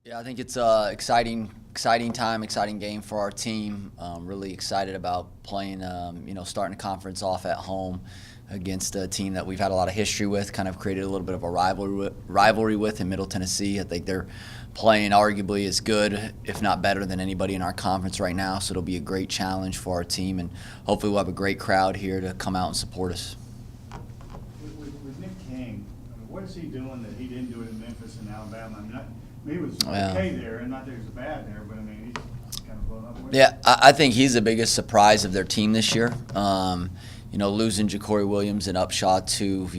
Yeah, I think it's exciting time, exciting game for our team. Really excited about playing, starting the conference off at home against a team that we've had a lot of history with, kind of created a little bit of a rivalry with in Middle Tennessee. I think they're playing arguably as good, if not better, than anybody in our conference right now. So it'll be a great challenge for our team, and hopefully we'll have a great crowd here to come out and support us. With Nick King, what is he doing that he didn't do it in Memphis and Alabama? He was okay there, and not that he was bad there, but he's kind of blown up. Yeah, I think he's the biggest surprise of their team this year. Losing Ja'Cory Williams and Upshaw, two,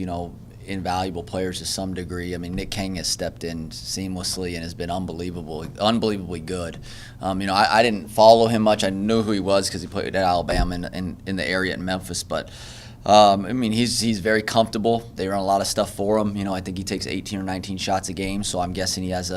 invaluable players to some degree. Nick King has stepped in seamlessly and has been unbelievably good. I didn't follow him much. I knew who he was because he played at Alabama in the area in Memphis, but he's very comfortable. They run a lot of stuff for him. I think he takes 18 or 19 shots a game, so I'm guessing he has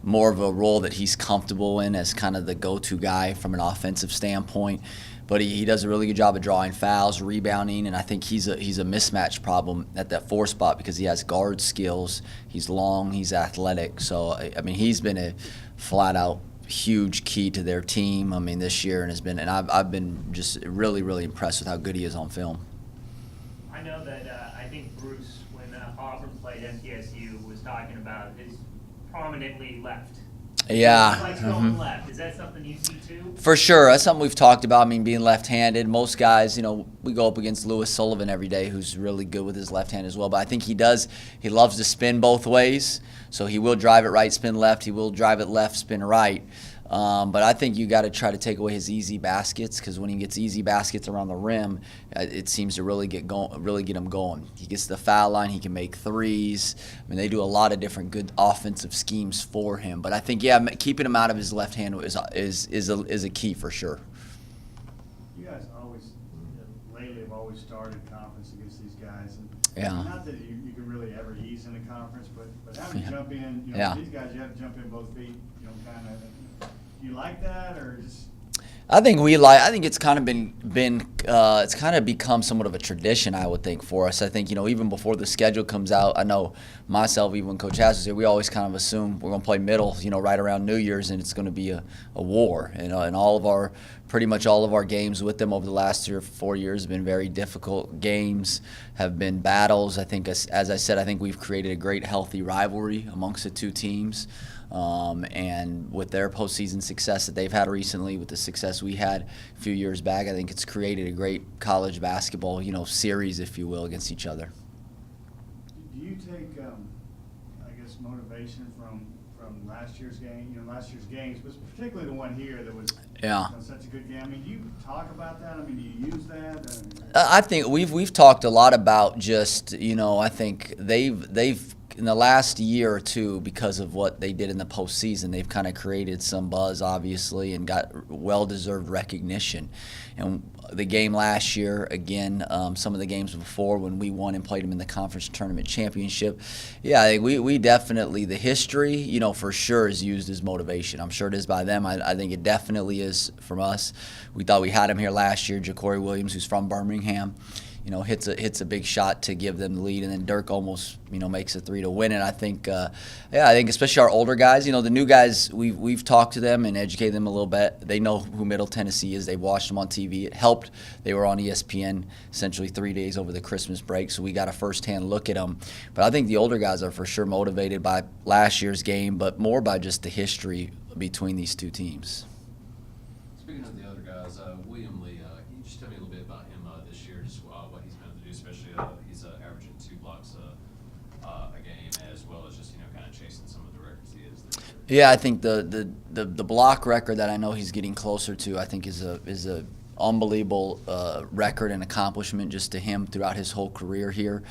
more of a role that he's comfortable in as kind of the go-to guy from an offensive standpoint. But he does a really good job of drawing fouls, rebounding, and I think he's a mismatch problem at that 4 spot because he has guard skills. He's long, he's athletic. So he's been a flat-out huge key to their team. This year, and I've been just really, really impressed with how good he is on film. I know that I think Bruce, when Auburn played MTSU, was talking about his prominently left. Yeah. He likes going left. Is that something you see too? For sure. That's something we've talked about. Being left-handed. Most guys, we go up against Lewis Sullivan every day, who's really good with his left hand as well. But I think he loves to spin both ways. So he will drive it right, spin left. He will drive it left, spin right. But I think you got to try to take away his easy baskets, because when he gets easy baskets around the rim, it seems to really get him going. He gets to the foul line, he can make threes. They do a lot of different good offensive schemes for him. But I think keeping him out of his left hand is a key for sure. You guys lately have always started conference against these guys, and not that you can really ever ease in a conference, but having to jump in, these guys you have to jump in both feet, kind of. You like that, or just? I think it's kind of it's kind of become somewhat of a tradition, I would think, for us. I think, even before the schedule comes out, I know myself, even when Coach Hass was here, we always kind of assume we're going to play middle, right around New Year's, and it's going to be a war. And pretty much all of our games with them over the last 3 or 4 years have been very difficult games, have been battles. I think, as I said, I think we've created a great, healthy rivalry amongst the two teams. And with their postseason success that they've had recently, with the success we had a few years back, I think it's created a great college basketball, series, if you will, against each other. Do you take, motivation from last year's game? Last year's games, but particularly the one here that was such a good game. Do you talk about that? Do you use that? I think we've talked a lot about just, I think they've in the last year or two, because of what they did in the postseason, they've kind of created some buzz, obviously, and got well-deserved recognition. And the game last year, again, some of the games before when we won and played them in the conference tournament championship, I think we definitely, the history, for sure is used as motivation. I'm sure it is by them. I think it definitely is from us. We thought we had him here last year, Ja'Cory Williams, who's from Birmingham. Hits a big shot to give them the lead, and then Dirk almost, makes a 3 to win it. I think, I think especially our older guys, the new guys, we've talked to them and educated them a little bit. They know who Middle Tennessee is. They've watched them on TV. It helped. They were on ESPN essentially 3 days over the Christmas break, so we got a firsthand look at them. But I think the older guys are for sure motivated by last year's game, but more by just the history between these two teams. Speaking of the other guys, William Lee, can you just tell me a little bit about him this year, just what he's going to do, especially he's averaging 2 blocks a game, as well as just kind of chasing some of the records he is this year. Yeah, I think the block record that I know he's getting closer to, I think is a unbelievable record and accomplishment just to him throughout his whole career here.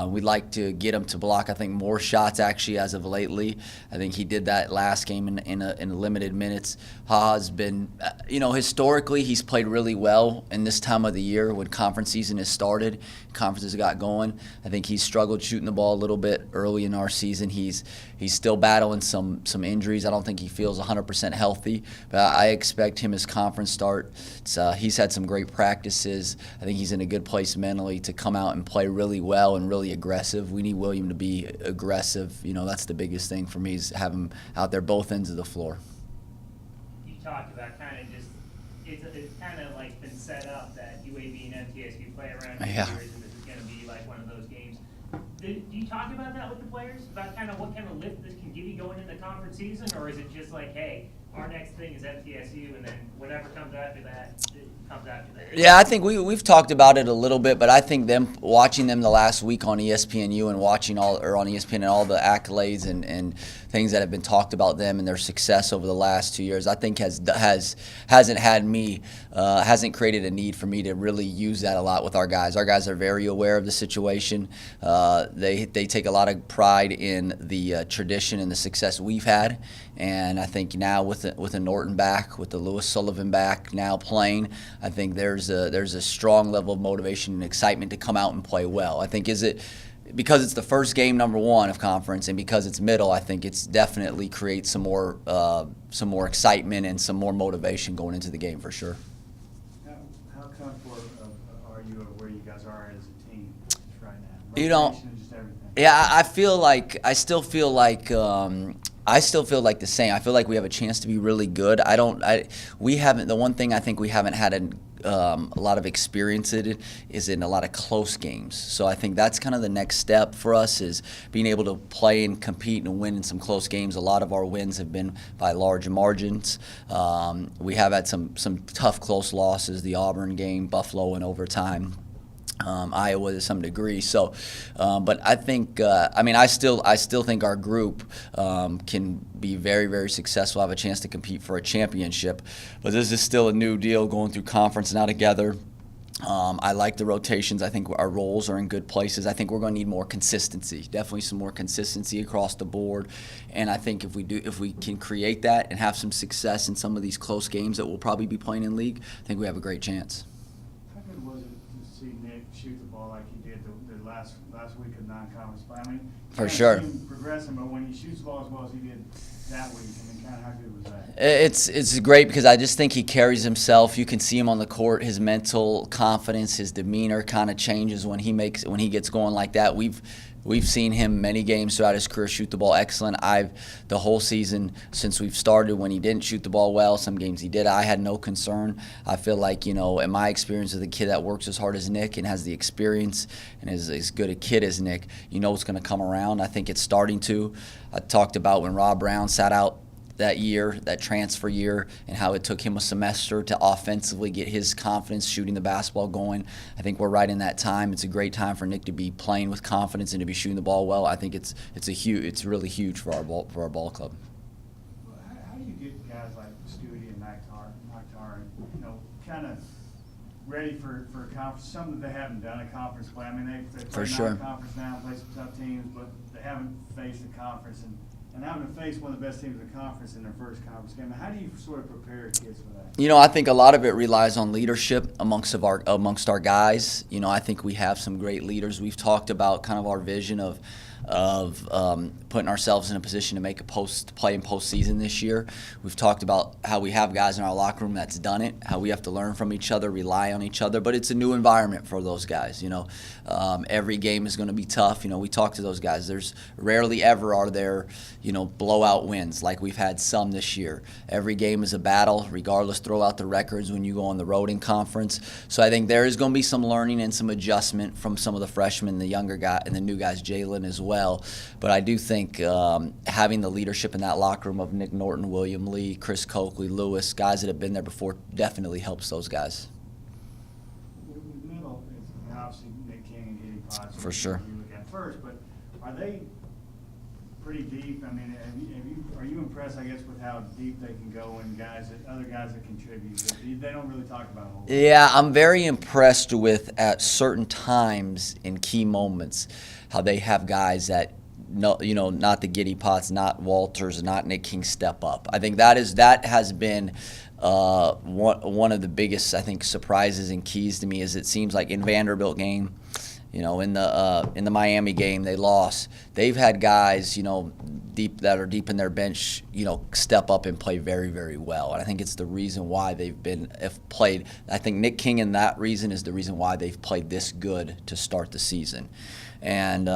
We'd like to get him to block, I think, more shots actually as of lately. I think he did that last game in limited minutes. Ha's been, historically he's played really well in this time of the year when conference season has started, conferences got going. I think he's struggled shooting the ball a little bit early in our season. He's still battling some injuries. I don't think he feels 100% healthy, but I expect him as conference start. He's had some great practices. I think he's in a good place mentally to come out and play really well and and really aggressive. We need William to be aggressive. That's the biggest thing for me, is have him out there both ends of the floor. You talked about kind of just it's kind of like been set up that UAB and MTSU play around 2 years, and this is going to be like one of those games. Do you talk about that with the players, about kind of what kind of lift this can give you going into the conference season, or is it just like, hey, our next thing is MTSU, and then whatever comes after that, it comes after that? Yeah, I think we've talked about it a little bit, but I think watching them the last week on ESPNU and watching on ESPN and all the accolades and things that have been talked about them and their success over the last 2 years, I think hasn't created a need for me to really use that a lot with our guys. Our guys are very aware of the situation. They take a lot of pride in the tradition and the success we've had, and I think now with a Norton back, with the Lewis Sullivan back now playing, I think there's a strong level of motivation and excitement to come out and play well. I think because it's the first game, number one, of conference, and because it's middle, I think it's definitely creates some more excitement and some more motivation going into the game for sure. How comfortable are you of where you guys are as a team right now? Just everything. Yeah, I still feel like the same. I feel like we have a chance to be really good. The one thing I think we haven't had a lot of experience in is in a lot of close games. So I think that's kind of the next step for us, is being able to play and compete and win in some close games. A lot of our wins have been by large margins. We have had some tough close losses, the Auburn game, Buffalo in overtime. Iowa to some degree. So, but I think, I still think our group can be very, very successful, have a chance to compete for a championship. But this is still a new deal, going through conference now together. I like the rotations. I think our roles are in good places. I think we're going to need more consistency, definitely some more consistency across the board. And I think if we can create that and have some success in some of these close games that we'll probably be playing in league, I think we have a great chance. How good was it to see Nick shoot the ball like he did the last week of non-conference play? I mean, for sure. Progressing, but when he shoots the ball as well as he did that week, kind of how good was that? It's great because I just think he carries himself. You can see him on the court. His mental confidence, his demeanor kind of changes when he gets going like that. We've seen him many games throughout his career shoot the ball excellent. The whole season since we've started, when he didn't shoot the ball well, some games he did, I had no concern. I feel like, in my experience with a kid that works as hard as Nick and has the experience and is as good a kid as Nick, it's going to come around. I think it's starting to. I talked about when Rob Brown sat out that year, that transfer year, and how it took him a semester to offensively get his confidence shooting the basketball going. I think we're right in that time. It's a great time for Nick to be playing with confidence and to be shooting the ball well. I think it's really huge for our ball club. Well, how do you get guys like Stewie and Maktar, kind of ready for conference? Something that they haven't done a conference play. I mean, they play non-conference now, play some tough teams, but they haven't faced a conference and having to face one of the best teams in the conference in their first conference game. How do you sort of prepare kids for that? I think a lot of it relies on leadership amongst our guys. I think we have some great leaders. We've talked about kind of our vision of putting ourselves in a position to make play in postseason this year. We've talked about how we have guys in our locker room that's done it, how we have to learn from each other, rely on each other, but it's a new environment for those guys. Every game is going to be tough. We talk to those guys. There's rarely ever are there, blowout wins like we've had some this year. Every game is a battle, regardless. Throw out the records when you go on the road in conference. So I think there is going to be some learning and some adjustment from some of the freshmen, the younger guy, and the new guys, Jalen as well. But I do think having the leadership in that locker room of Nick Norton, William Lee, Chris Coakley, Lewis, guys that have been there before, definitely helps those guys. The middle is obviously Nick King and Giddy Potts. For sure. You look at first, but are they pretty deep? I mean, are you impressed, I guess, with how deep they can go and other guys that contribute? They don't really talk about a whole lot. Yeah, I'm very impressed with, at certain times in key moments, how they have guys that, not the Giddy Potts, not Walters, not Nick King step up. I think that has been one of the biggest, I think, surprises and keys to me. Is it seems like in Vanderbilt game, in the Miami game they lost. They've had guys, deep in their bench, step up and play very, very well. And I think it's the reason why they've played. I think Nick King, in that reason, is the reason why they've played this good to start the season. And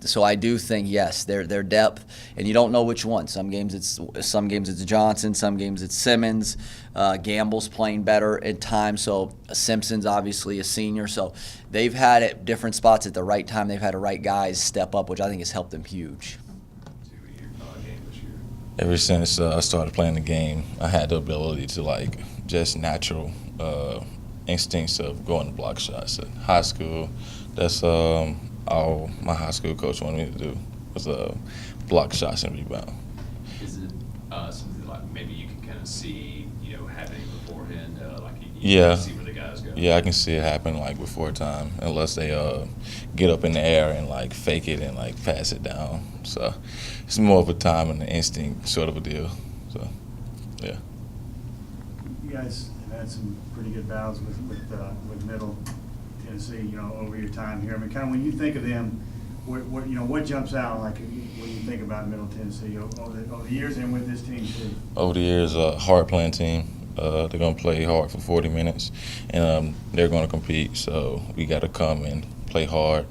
so I do think, yes, their depth, and you don't know which one. Some games it's Johnson, some games it's Simmons. Gamble's playing better at times, so Simpson's obviously a senior. So they've had at different spots at the right time. They've had the right guys step up, which I think has helped them huge. Ever since I started playing the game, I had the ability to, like, just natural instincts of going to block shots. At high school, that's all my high school coach wanted me to do was block shots and rebound. Is it something like maybe you can kind of see, happening beforehand, like you Yeah. can see where the guys go? Yeah, I can see it happen, like, before time, unless they get up in the air and, like, fake it and, like, pass it down. So it's more of a time and an instinct sort of a deal. So, yeah. You guys have had some pretty good battles with Middle Tennessee, over your time here. I mean, kind of when you think of them, what jumps out, like, when you think about Middle Tennessee over the years and with this team too? Over the years, a hard-playing team. They're going to play hard for 40 minutes, and they're going to compete. So we got to come and play hard.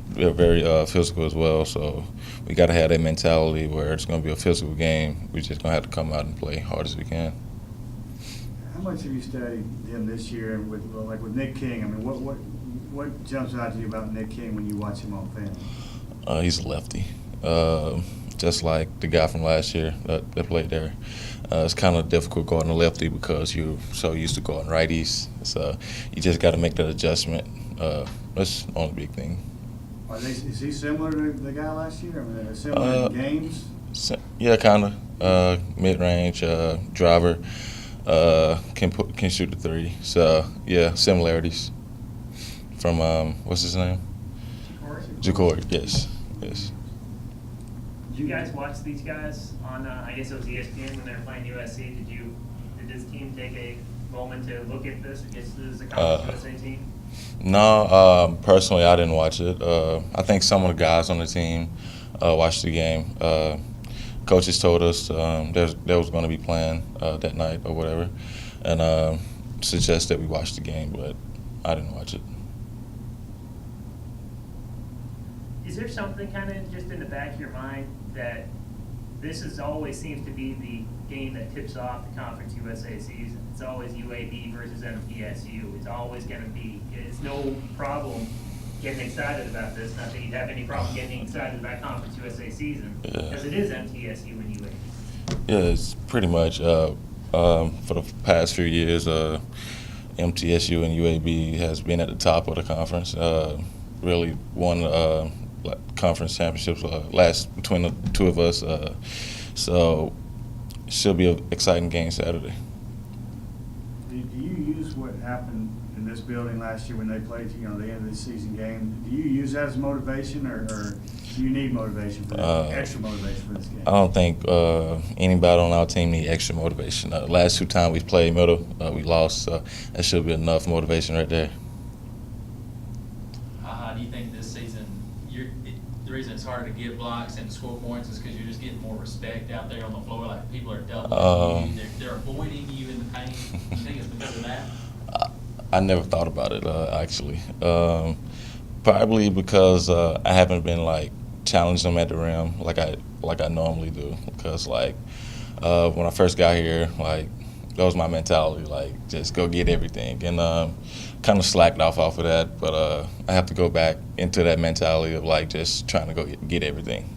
They're very physical as well, so we got to have that mentality where it's going to be a physical game. We're just going to have to come out and play hard as we can. How much have you studied him this year with Nick King? I mean, what jumps out to you about Nick King when you watch him on film? He's a lefty, just like the guy from last year that played there. It's kind of difficult guarding a lefty because you're so used to guarding righties. So you just got to make that adjustment. That's the only big thing. Is he similar to the guy last year? I mean, are similar in games? Yeah, kind of. Mid-range driver. Can shoot the three. So yeah, similarities. From what's his name? Ja'Cory. Yes. Did you guys watch these guys on? I guess it was ESPN when they were playing USC. Did this team take a moment to look at this against the Conference USA team? No, personally, I didn't watch it. I think some of the guys on the team watched the game. Coaches told us there was going to be playing that night or whatever, and suggested we watch the game, but I didn't watch it. Is there something kind of just in the back of your mind that this always seems to be the game that tips off the Conference USA season? It's always UAB versus MTSU. It's always going to be. It's no problem getting excited about this. Not that you'd have any problem getting excited about Conference USA season, because it is MTSU and UAB. Yeah, it's pretty much for the past few years, MTSU and UAB has been at the top of the conference. Really won conference championships last between the two of us. So it should be an exciting game Saturday. Do you use what happened in this building last year when they played, the end of the season game? Do you use that as motivation, or do you need motivation for this, extra motivation for this game? I don't think anybody on our team need extra motivation. Last two times we played Middle, we lost. So that should be enough motivation right there. Do you think this season, the reason it's harder to get blocks and score points is because you're just getting more respect out there on the floor? Like, people are doubling you, they're avoiding you in the paint. Do you think it's because of that? I never thought about it, actually. Probably because I haven't been, challenged them at the rim like I normally do. Because, when I first got here, that was my mentality, just go get everything. And kind of slacked off of that, but I have to go back into that mentality of, just trying to go get everything.